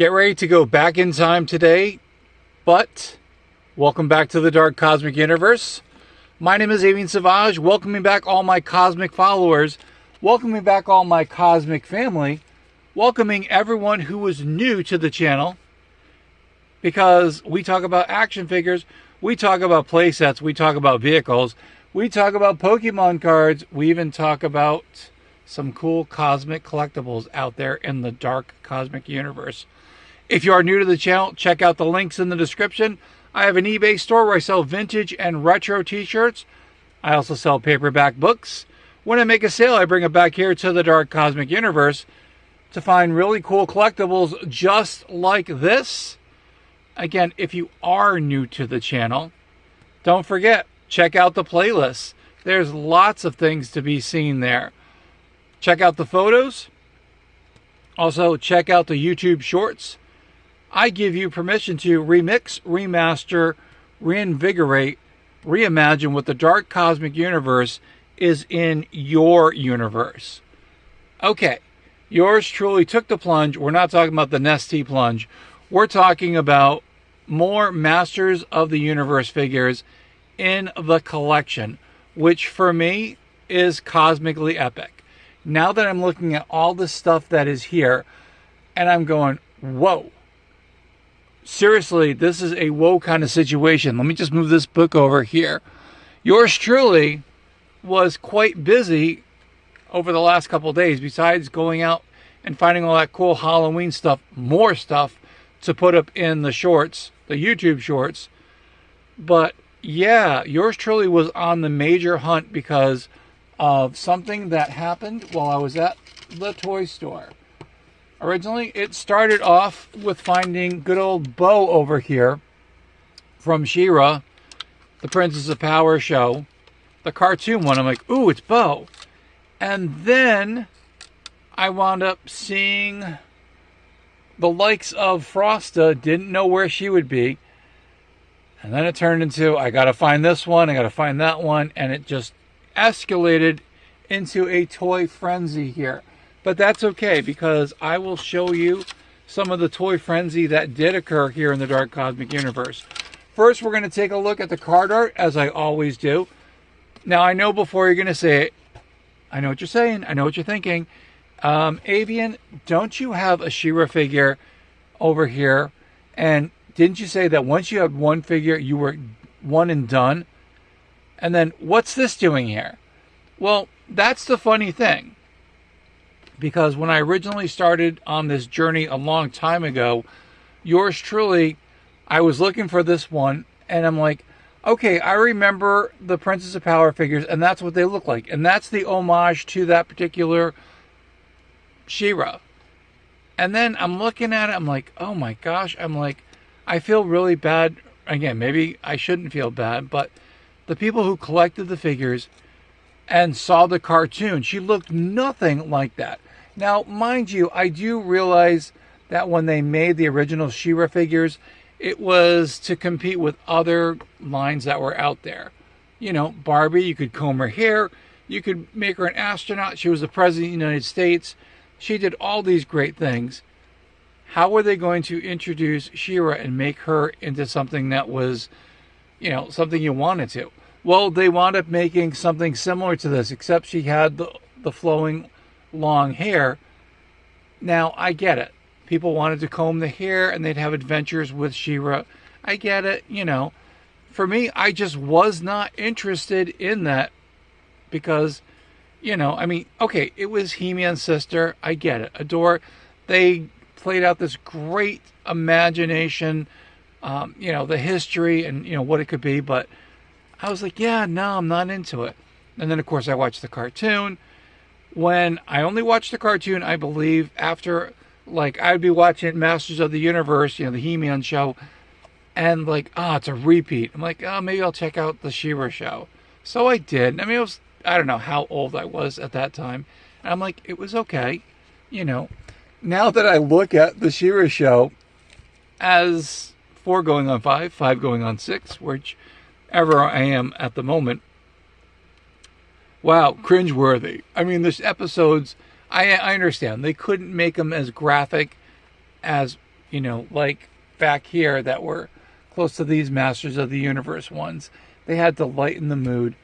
Get ready to go back in time today, but welcome back to the Dark Cosmic Universe. My name is Avian Savage, welcoming back all my cosmic followers, welcoming back all my cosmic family, welcoming everyone who was new to the channel, because we talk about action figures, we talk about play sets, we talk about vehicles, we talk about Pokemon cards, we even talk about some cool cosmic collectibles out there in the Dark Cosmic Universe. If you are new to the channel, check out the links in the description. I have an eBay store where I sell vintage and retro t-shirts. I also sell paperback books. When I make a sale, I bring it back here to the Dark Cosmic Universe to find really cool collectibles just like this. Again, if you are new to the channel, don't forget, check out the playlist. There's lots of things to be seen there. Check out the photos. Also, check out the YouTube shorts. I give you permission to remix, remaster, reinvigorate, reimagine what the Dark Cosmic Universe is in your universe. Okay, yours truly took the plunge. We're not talking about the Nestea plunge. We're talking about more Masters of the Universe figures in the collection, which for me is cosmically epic. Now that I'm looking at all the stuff that is here, and I'm going, whoa. Seriously, this is a whoa kind of situation. Let me just move this book over here. Yours truly was quite busy over the last couple of days, besides going out and finding all that cool Halloween stuff, more stuff to put up in the shorts, the YouTube shorts. But yeah, yours truly was on the major hunt because of something that happened while I was at the toy store. Originally, it started off with finding good old Bo over here from She-Ra, the Princess of Power show, the cartoon one. I'm like, ooh, it's Bo. And then I wound up seeing the likes of Frosta, didn't know where she would be. And then it turned into, I got to find this one, I got to find that one, and it just escalated into a toy frenzy here. But that's okay, because I will show you some of the toy frenzy that did occur here in the Dark Cosmic Universe. First, we're going to take a look at the card art, as I always do. Now, I know before you're going to say it, I know what you're saying, I know what you're thinking. Avian, don't you have a She-Ra figure over here? And didn't you say that once you had one figure, you were one and done? And then, what's this doing here? Well, that's the funny thing. Because when I originally started on this journey a long time ago, yours truly, I was looking for this one, and I'm like, okay, I remember the Princess of Power figures, and that's what they look like. And that's the homage to that particular She-Ra. And then I'm looking at it, I'm like, oh my gosh, I'm like, I feel really bad. Again, maybe I shouldn't feel bad, but the people who collected the figures and saw the cartoon, she looked nothing like that. Now, mind you, I do realize that when they made the original She-Ra figures, it was to compete with other lines that were out there. You know, Barbie, you could comb her hair, you could make her an astronaut, she was the President of the United States, she did all these great things. How were they going to introduce She-Ra and make her into something that was, you know, something you wanted to? Well, they wound up making something similar to this, except she had the flowing long hair. Now, I get it. People wanted to comb the hair and they'd have adventures with She-Ra. I get it, you know. For me, I just was not interested in that because, you know, I mean, okay, it was He-Man's sister. I get it. Adore. They played out this great imagination, you know, the history and, you know, what it could be, but I was like, yeah, no, I'm not into it. And then, of course, I watched the cartoon. When I only watched the cartoon, I believe, after, like, I'd be watching Masters of the Universe, you know, the He-Man show, and, like, it's a repeat. I'm like, maybe I'll check out the She-Ra show. So I did. I mean, I don't know how old I was at that time. And I'm like, it was okay, you know. Now that I look at the She-Ra show as 4 going on 5, 5 going on 6, whichever I am at the moment, wow, cringeworthy. I mean, there's episodes, I understand, they couldn't make them as graphic as you know, like back here that were close to these Masters of the Universe ones. They had to lighten the mood,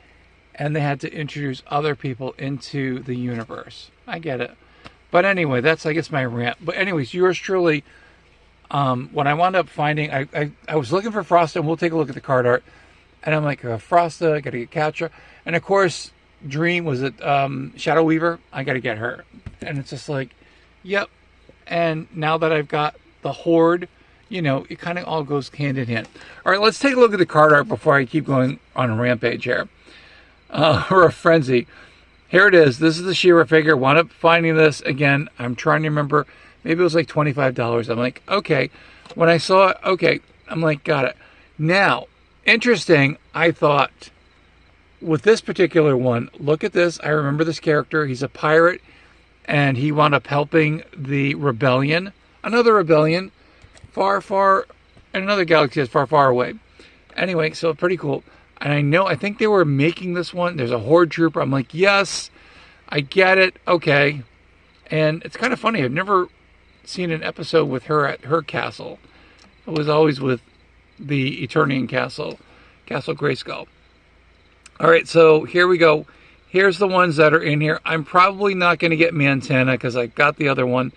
and they had to introduce other people into the universe. I get it. But anyway, that's, I guess, my rant. But anyways, yours truly, when I wound up finding, I was looking for Frosta, and we'll take a look at the card art. And I'm like, Frosta, I got to get Catra. And of course, Dream, was it Shadow Weaver? I got to get her. And it's just like, yep. And now that I've got the Horde, you know, it kind of all goes hand in hand. All right, let's take a look at the card art before I keep going on a rampage here. Or a frenzy. Here it is. This is the She-Ra figure. Wound up finding this. Again, I'm trying to remember. Maybe it was like $25. I'm like, okay. When I saw it, okay. I'm like, got it. Now, interesting, I thought, with this particular one, look at this. I remember this character. He's a pirate, and he wound up helping the rebellion. Another rebellion. Far, far, in another galaxy that's far, far away. Anyway, so pretty cool. And I think they were making this one. There's a Horde trooper. I'm like, yes, I get it. Okay. And it's kind of funny. I've never seen an episode with her at her castle. It was always with the Eternian castle, Castle Grayskull. All right, so here we go. Here's the ones that are in here. I'm probably not going to get Montana because I got the other one.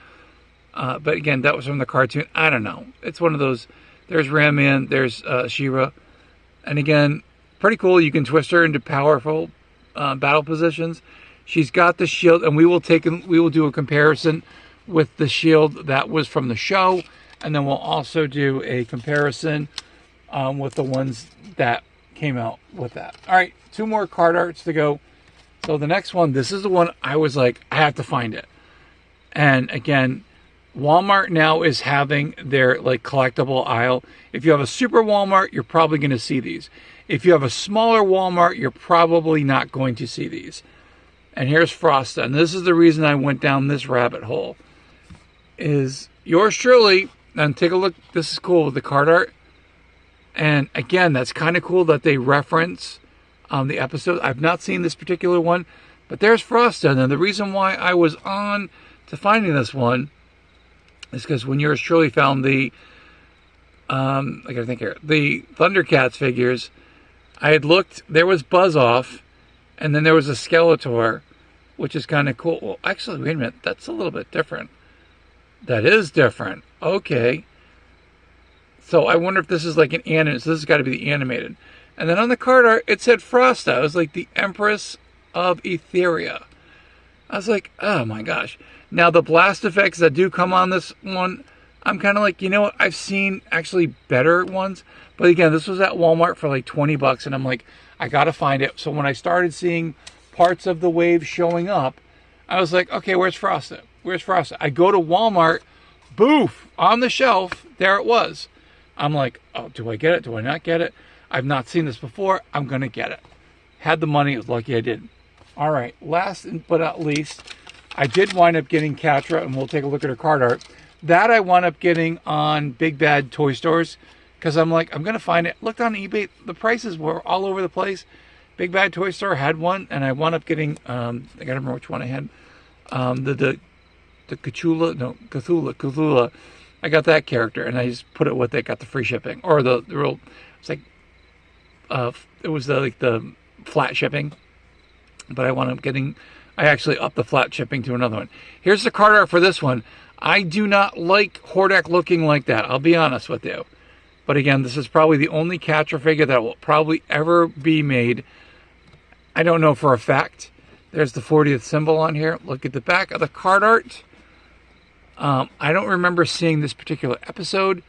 But again, that was from the cartoon. I don't know. It's one of those. There's Ram Man. There's She-Ra. And again, pretty cool. You can twist her into powerful battle positions. She's got the shield, and we will do a comparison with the shield that was from the show, and then we'll also do a comparison with the ones that came out with that. All right, 2 more card arts to go. So the next one, this is the one I was like, I have to find it. And again, Walmart now is having their like collectible aisle. If you have a super Walmart, you're probably going to see these. If you have a smaller Walmart, you're probably not going to see these. And here's Frosta. And this is the reason I went down this rabbit hole. Is yours truly, and take a look. This is cool with the card art. And again, that's kind of cool that they reference the episode. I've not seen this particular one, but there's Frosta. And the reason why I was on to finding this one is because when yours truly found the, I gotta think here, the Thundercats figures, I had looked, there was Buzz Off, and then there was a Skeletor, which is kind of cool. Well, actually, wait a minute, that's a little bit different. That is different. Okay. So I wonder if this is like an animated, so this has got to be the animated. And then on the card art, it said Frosta. It was like the Empress of Etheria. I was like, oh my gosh. Now the blast effects that do come on this one, I'm kind of like, you know what? I've seen actually better ones. But again, this was at Walmart for like $20, and I'm like, I got to find it. So when I started seeing parts of the wave showing up, I was like, okay, where's Frosta? Where's Frosta? I go to Walmart, boof, on the shelf, there it was. I'm like, oh, do I get it? Do I not get it? I've not seen this before. I'm going to get it. Had the money. It was lucky I did. All right, last but not least, I did wind up getting Catra, and we'll take a look at her card art. That I wound up getting on Big Bad Toy Stores, because I'm like, I'm going to find it. Looked on eBay. The prices were all over the place. Big Bad Toy Store had one, and I wound up getting, I got to remember which one I had. The Cthulhu. I got that character, and I just put it with it, got the free shipping. Or the real, it's like, it was the flat shipping. But I wound up getting, I actually upped the flat shipping to another one. Here's the card art for this one. I do not like Hordak looking like that. I'll be honest with you. But again, this is probably the only Catra figure that will probably ever be made. I don't know for a fact. There's the 40th symbol on here. Look at the back of the card art. I don't remember seeing this particular episode.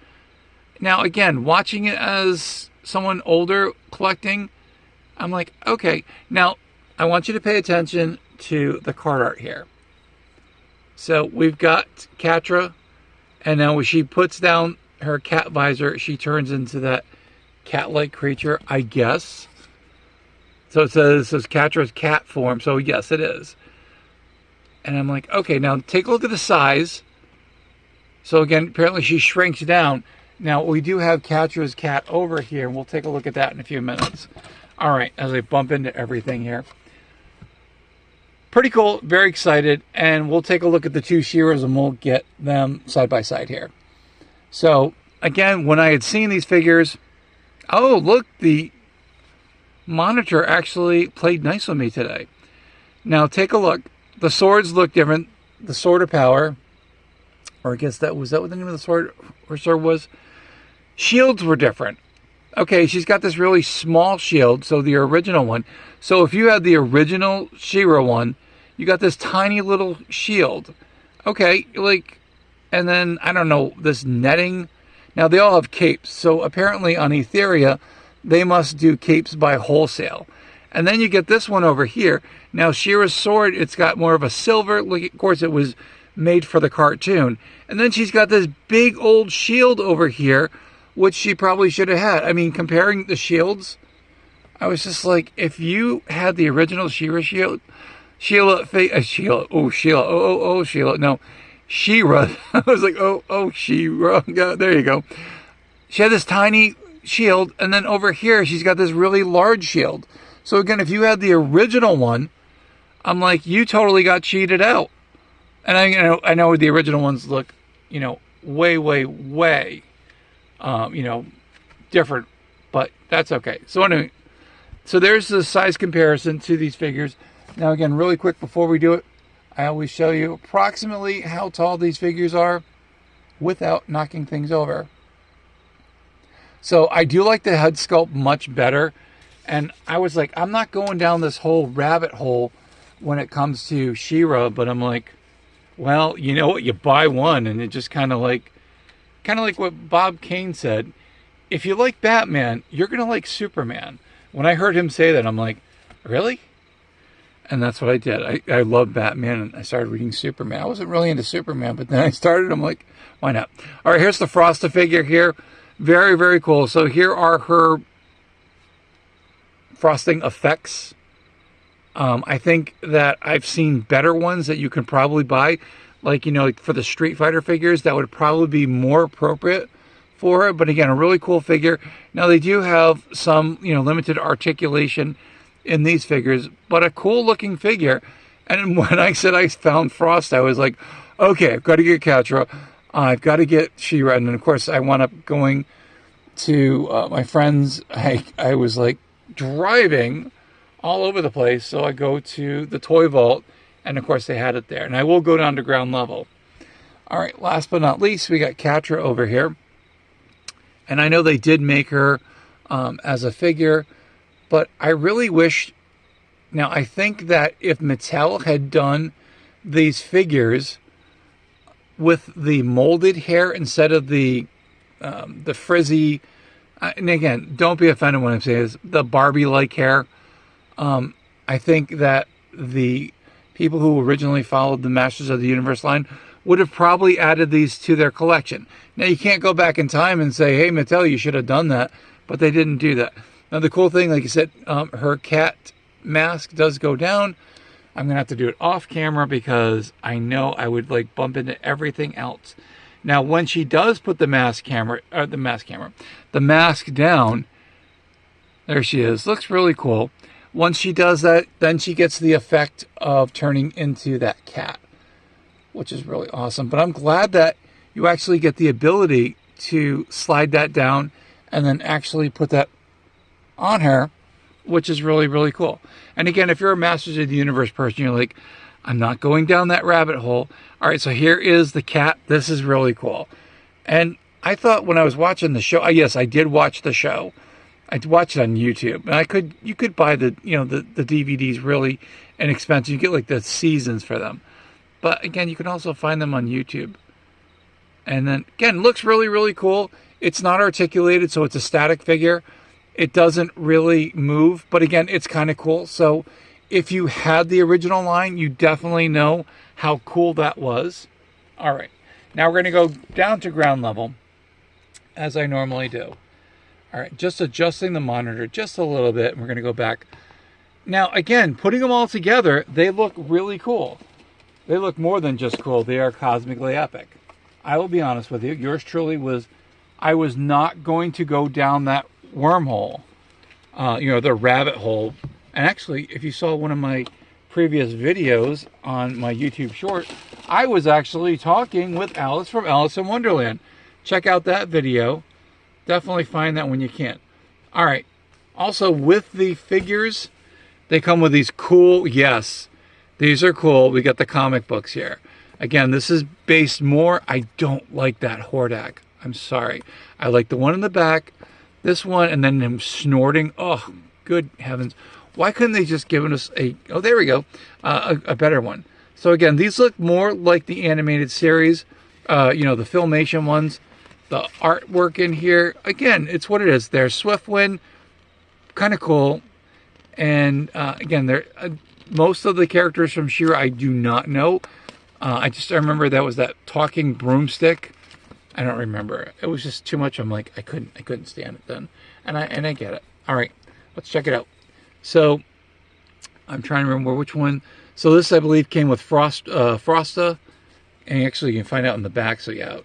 Now, again, watching it as someone older collecting, I'm like, okay. Now, I want you to pay attention to the card art here. So we've got Catra, and now when she puts down her cat visor, she turns into that cat-like creature, I guess. So it says Catra's cat form, so yes, it is. And I'm like, okay, now take a look at the size. So again, apparently she shrinks down. Now, we do have Catra's cat over here, and we'll take a look at that in a few minutes. All right, as I bump into everything here. Pretty cool, very excited, and we'll take a look at the 2 She-Ras, and we'll get them side by side here. So again, when I had seen these figures, oh look, the monitor actually played nice with me today. Now take a look. The swords look different. The Sword of Power, or I guess that what the name of the sword? Her sword was. Shields were different. Okay, she's got this really small shield, so the original one. So if you had the original She-Ra one, you got this tiny little shield. Okay, like, and then, I don't know, this netting. Now, they all have capes, so apparently on Etheria, they must do capes by wholesale. And then you get this one over here. Now, She-Ra's sword, it's got more of a silver. Look, of course, it was made for the cartoon. And then she's got this big old shield over here, which she probably should have had. I mean, comparing the shields, I was just like, if you had the original She-Ra shield, Sheila, no, She-Ra. I was like, oh, She-Ra. There you go. She had this tiny shield, and then over here, she's got this really large shield. So again, if you had the original one, I'm like, you totally got cheated out. And I know the original ones look, way, different, but that's okay. So anyway, so there's the size comparison to these figures. Now again, really quick before we do it, I always show you approximately how tall these figures are without knocking things over. So I do like the head sculpt much better. And I was like, I'm not going down this whole rabbit hole when it comes to She-Ra, but I'm like, well, you know what? You buy one, and it just kind of like what Bob Kane said. If you like Batman, you're going to like Superman. When I heard him say that, I'm like, really? And that's what I did. I love Batman, and I started reading Superman. I wasn't really into Superman, but then I started. I'm like, why not? All right, here's the Frosta figure here. Very, very cool. So here are her frosting effects. I think that I've seen better ones that you can probably buy. Like, like for the Street Fighter figures, that would probably be more appropriate for it. But again, a really cool figure. Now, they do have some, limited articulation in these figures, but a cool looking figure. And when I said I found Frost, I was like, okay, I've got to get Catra. I've got to get She-Ra. And then, of course, I wound up going to my friends. I was like driving all over the place. So I go to the Toy Vault, and of course they had it there. And I will go down to ground level. All right, last but not least, we got Catra over here. And I know they did make her as a figure, but I really wish... Now, I think that if Mattel had done these figures with the molded hair instead of the frizzy... and again, don't be offended when I'm saying this, the Barbie-like hair. I think that the people who originally followed the Masters of the Universe line would have probably added these to their collection. Now, you can't go back in time and say, hey, Mattel, you should have done that, but they didn't do that. Now, the cool thing, like you said, her cat mask does go down. I'm going to have to do it off camera because I know I would like bump into everything else. Now, when she does put the mask down, there she is. Looks really cool. Once she does that, then she gets the effect of turning into that cat, which is really awesome. But I'm glad that you actually get the ability to slide that down and then actually put that on her, which is really, really cool. And again, if you're a Masters of the Universe person, you're like, I'm not going down that rabbit hole. All right, so here is the cat. This is really cool. And I thought when I was watching the show, yes, I did watch the show. I watched it on YouTube, and you could buy the DVDs really inexpensive. You get like the seasons for them. But again, you can also find them on YouTube. And then again, looks really, really cool. It's not articulated, so it's a static figure. It doesn't really move, but again, it's kind of cool. So if you had the original line, you definitely know how cool that was. All right, now we're going to go down to ground level, as I normally do. All right, just adjusting the monitor just a little bit, and we're going to go back. Now, again, putting them all together, they look really cool. They look more than just cool. They are cosmically epic. I will be honest with you. Yours truly was... I was not going to go down that wormhole, the rabbit hole. And actually, if you saw one of my previous videos on my YouTube short, I was actually talking with Alice from Alice in Wonderland. check out that video. Definitely find that when you can. All right. Also, with the figures, they come with these cool, yes, these are cool. We got the comic books here. Again, this is based more, I don't like that Hordak. I'm sorry. I like the one in the back, this one, and then him snorting. Oh, good heavens. Why couldn't they just given us a, oh, there we go, a better one. So again, these look more like the animated series, you know, the Filmation ones. The artwork in here, again, it's what it is. There's Swiftwind, kind of cool. And again, they're, most of the characters from She-Ra I do not know. I remember that was that talking broomstick. I don't remember. It was just too much. I'm like, I couldn't stand it then. And I get it. All right, let's check it out. So I'm trying to remember which one. So this, I believe, came with Frosta. And actually, you can find out in the back. So yeah.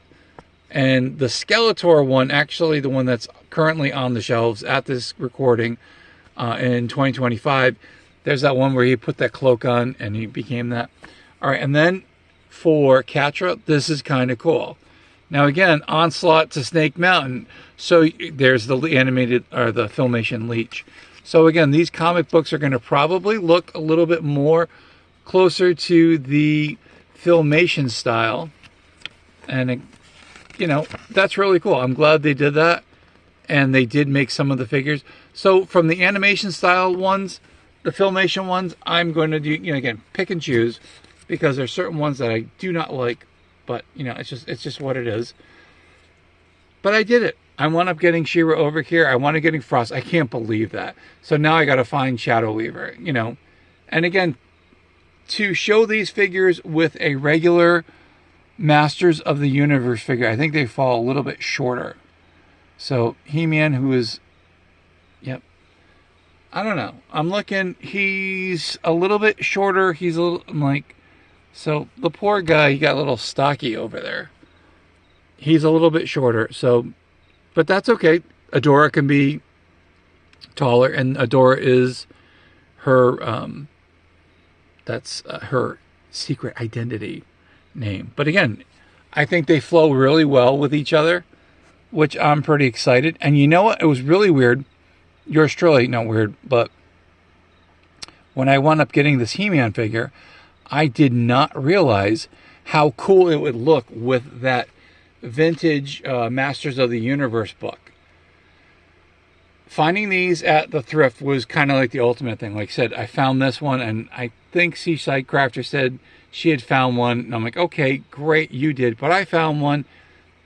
And the Skeletor one, actually the one that's currently on the shelves at this recording in 2025, there's that one where he put that cloak on and he became that. All right, and then for Catra, this is kind of cool. Now again, Onslaught to Snake Mountain. So there's the animated, or the Filmation Leech. So again, these comic books are going to probably look a little bit more closer to the Filmation style. And you know, that's really cool. I'm glad they did that. And they did make some of the figures. So from the animation style ones, the Filmation ones, I'm going to do, you know, again, pick and choose, because there's certain ones that I do not like, but you know, it's just what it is. But I did it. I wound up getting She-Ra over here. I wound up getting Frost. I can't believe that. So now I got to find Shadow Weaver, you know. And again, to show these figures with a regular Masters of the Universe figure, I think they fall a little bit shorter. So He-Man, who is, yep, I don't know. I'm looking, he's a little bit shorter. He's a little, I'm like, so the poor guy, he got a little stocky over there. He's a little bit shorter. So, but that's okay. Adora can be taller, and Adora is her, that's her secret identity name. But again, I think they flow really well with each other, which I'm pretty excited. And you know what? It was really weird. Yours truly, not weird, but when I wound up getting this He-Man figure, I did not realize how cool it would look with that vintage Masters of the Universe book. Finding these at the thrift was kind of like the ultimate thing. Like I said, I found this one, and I think Seaside Crafter said she had found one. And I'm like, okay, great, you did. But I found one,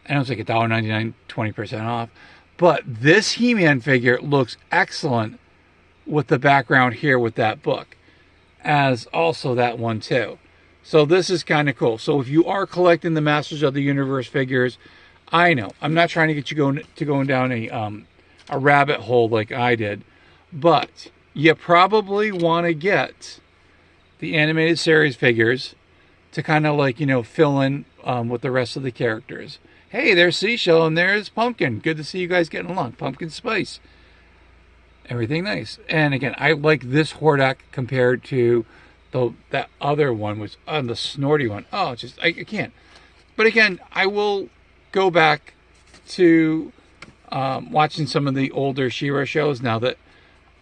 and it was like $1.99, 20% off. But this He-Man figure looks excellent with the background here with that book, as also that one too. So this is kind of cool. So if you are collecting the Masters of the Universe figures, I know I'm not trying to get you going down a rabbit hole like I did, but you probably want to get the animated series figures to kind of like, you know, fill in with the rest of the characters. Hey, there's Seashell and there's Pumpkin. Good to see you guys getting along. Pumpkin Spice. Everything nice. And again, I like this Hordak compared to that other one, was on the snorty one. Oh, just I can't. But again, I will go back to watching some of the older She-Ra shows now that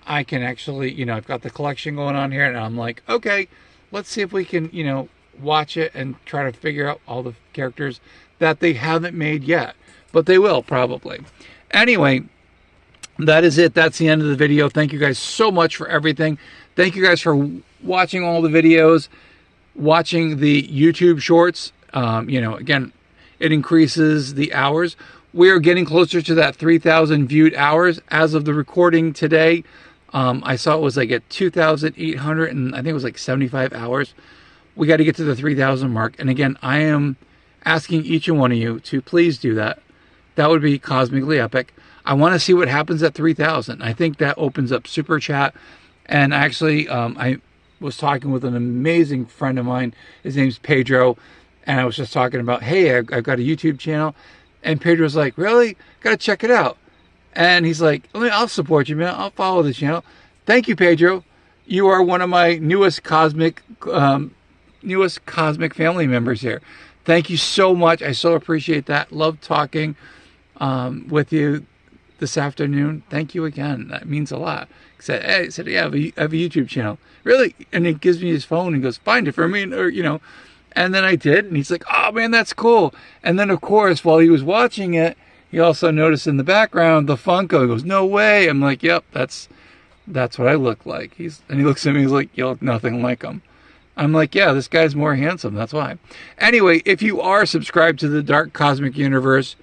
I can actually, you know, I've got the collection going on here, and I'm like, okay, let's see if we can, you know, watch it and try to figure out all the characters that they haven't made yet, but they will probably. Anyway, that is it. That's the end of the video. Thank you guys so much for everything. Thank you guys for watching all the videos, watching the YouTube shorts. You know, again, it increases the hours. We are getting closer to that 3,000 viewed hours as of the recording today. I saw it was like at 2,800, and I think it was like 75 hours. We got to get to the 3,000 mark. And again, I am asking each and one of you to please do that. That would be cosmically epic. I want to see what happens at 3,000. I think that opens up Super Chat. And actually, I was talking with an amazing friend of mine. His name's Pedro. And I was just talking about, hey, I've got a YouTube channel. And Pedro's like, really? Got to check it out. And he's like, I'll support you, man. I'll follow the channel. Thank you, Pedro. You are one of my newest cosmic family members here. Thank you so much. I so appreciate that. Love talking with you this afternoon. Thank you again. That means a lot. He said, hey, I said, yeah, I have a YouTube channel. Really? And he gives me his phone and goes, find it for me, or, you know. And then I did, and he's like, oh, man, that's cool. And then, of course, while he was watching it, he also noticed in the background the Funko. He goes, no way. I'm like, yep, that's what I look like. And he looks at me, he's like, you look nothing like him. I'm like, yeah, this guy's more handsome, that's why. Anyway, if you are subscribed to the Dark Cosmic Universe,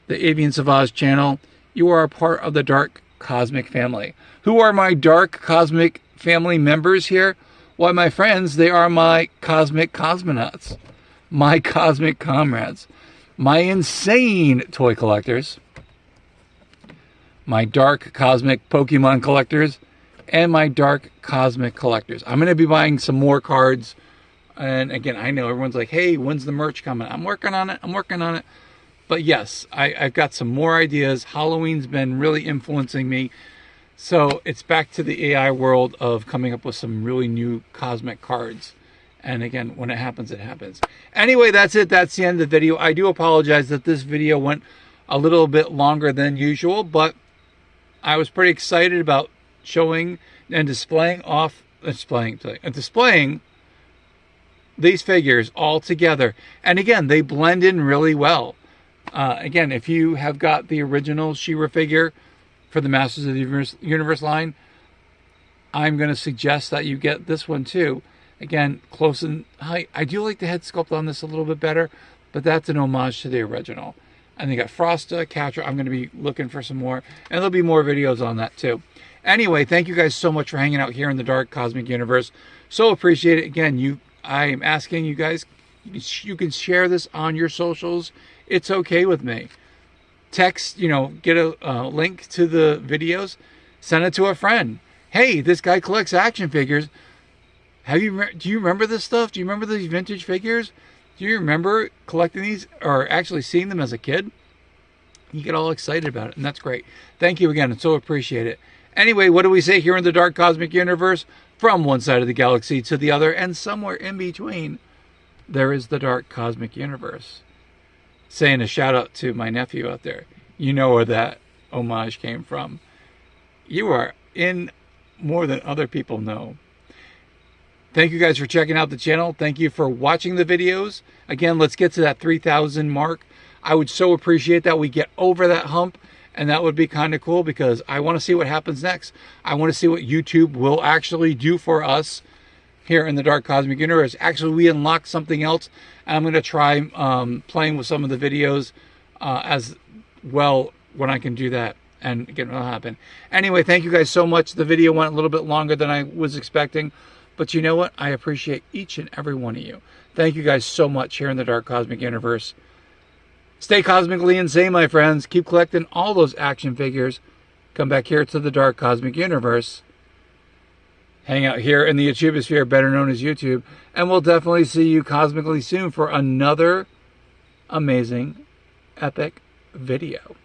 the Avian Savage channel, you are a part of the Dark Cosmic family. Who are my Dark Cosmic family members here? Why, my friends, they are my cosmic cosmonauts, my cosmic comrades, my insane toy collectors, my dark cosmic Pokemon collectors, and my dark cosmic collectors. I'm going to be buying some more cards. And again, I know everyone's like, hey, when's the merch coming? I'm working on it. But yes, I've got some more ideas. Halloween's been really influencing me. So it's back to the AI world of coming up with some really new cosmic cards. And again, when it happens, it happens. Anyway, that's it. That's the end of the video. I do apologize that this video went a little bit longer than usual, but I was pretty excited about showing and displaying these figures all together. And again, they blend in really well. Again, if you have got the original She-Ra figure for the Masters of the Universe line, I'm going to suggest that you get this one too. Again, close in height. I do like the head sculpt on this a little bit better, but that's an homage to the original. And they got Frosta, Catra. I'm going to be looking for some more, and there'll be more videos on that too. Anyway, thank you guys so much for hanging out here in the Dark Cosmic Universe. So appreciate it. Again, I am asking you guys, you can share this on your socials. It's okay with me. Text, get a link to the videos, send it to a friend. Hey, this guy collects action figures. Do you remember this stuff? Do you remember these vintage figures? Do you remember collecting these or actually seeing them as a kid? You get all excited about it, and that's great. Thank you again, and so appreciate it. Anyway, what do we say here in the Dark Cosmic Universe? From one side of the galaxy to the other, and somewhere in between, there is the Dark Cosmic Universe. Saying a shout out to my nephew out there. You know where that homage came from. You are in more than other people know. Thank you guys for checking out the channel. Thank you for watching the videos. Again, let's get to that 3,000 mark. I would so appreciate that we get over that hump, and that would be kind of cool because I want to see what happens next. I want to see what YouTube will actually do for us here in the Dark Cosmic Universe. Actually, we unlocked something else, and I'm going to try playing with some of the videos as well when I can do that. And again, it'll happen. Anyway, thank you guys so much. The video went a little bit longer than I was expecting. But you know what? I appreciate each and every one of you. Thank you guys so much here in the Dark Cosmic Universe. Stay cosmically insane, my friends. Keep collecting all those action figures. Come back here to the Dark Cosmic Universe. Hang out here in the YouTubesphere, better known as YouTube. And we'll definitely see you cosmically soon for another amazing, epic video.